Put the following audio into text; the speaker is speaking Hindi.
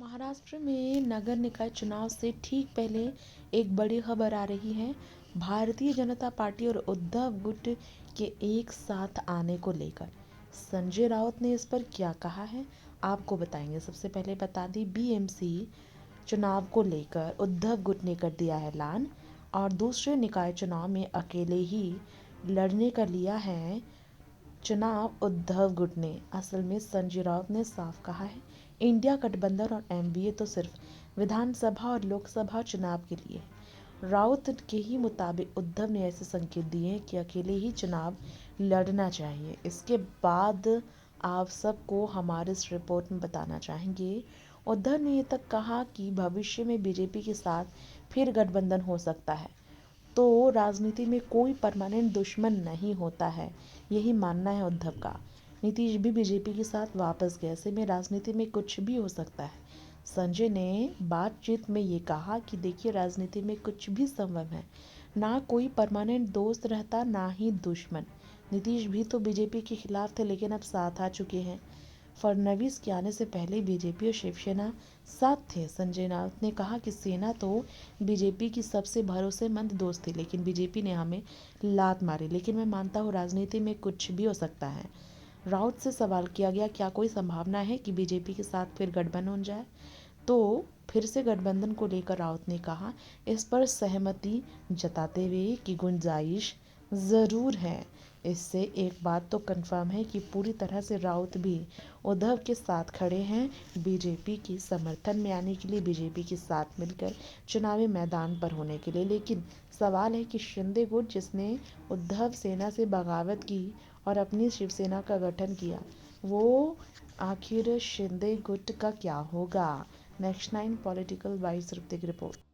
महाराष्ट्र में नगर निकाय चुनाव से ठीक पहले एक बड़ी खबर आ रही है। भारतीय जनता पार्टी और उद्धव गुट के एक साथ आने को लेकर संजय राउत ने इस पर क्या कहा है, आपको बताएंगे। सबसे पहले बता दी, बीएमसी चुनाव को लेकर उद्धव गुट ने कर दिया है ऐलान और दूसरे निकाय चुनाव में अकेले ही लड़ने का लिया है चुनाव उद्धव गुट ने। असल में संजय राउत ने साफ कहा है, इंडिया गठबंधन और एमवीए तो सिर्फ विधानसभा और लोकसभा चुनाव के लिए है। राउत के ही मुताबिक उद्धव ने ऐसे संकेत दिए हैं कि अकेले ही चुनाव लड़ना चाहिए। इसके बाद आप सबको हमारे इस रिपोर्ट में बताना चाहेंगे। उद्धव ने ये तक कहा कि भविष्य में बीजेपी के साथ फिर गठबंधन हो सकता है, तो राजनीति में कोई परमानेंट दुश्मन नहीं होता है, यही मानना है उद्धव का। नीतीश भी बीजेपी के साथ वापस गए, ऐसे में राजनीति में कुछ भी हो सकता है। संजय ने बातचीत में ये कहा कि देखिए, राजनीति में कुछ भी संभव है, ना कोई परमानेंट दोस्त रहता ना ही दुश्मन। नीतीश भी तो बीजेपी के खिलाफ थे, लेकिन अब साथ आ चुके हैं। फडणवीस के आने से पहले बीजेपी और शिवसेना साथ थे। संजय राउत ने कहा कि सेना तो बीजेपी की सबसे भरोसेमंद दोस्त थी, लेकिन बीजेपी ने हमें लात मारी। लेकिन मैं मानता हूँ राजनीति में कुछ भी हो सकता है। राउत से सवाल किया गया, क्या कोई संभावना है कि बीजेपी के साथ फिर गठबंधन हो जाए, तो फिर से गठबंधन को लेकर राउत ने कहा इस पर सहमति जताते हुए कि गुंजाइश ज़रूर है। इससे एक बात तो कंफर्म है कि पूरी तरह से राउत भी उद्धव के साथ खड़े हैं, बीजेपी की समर्थन में आने के लिए, बीजेपी के साथ मिलकर चुनावी मैदान पर होने के लिए। लेकिन सवाल है कि शिंदे गुट, जिसने उद्धव सेना से बगावत की और अपनी शिवसेना का गठन किया, वो आखिर शिंदे गुट का क्या होगा। Next 9 political wise report.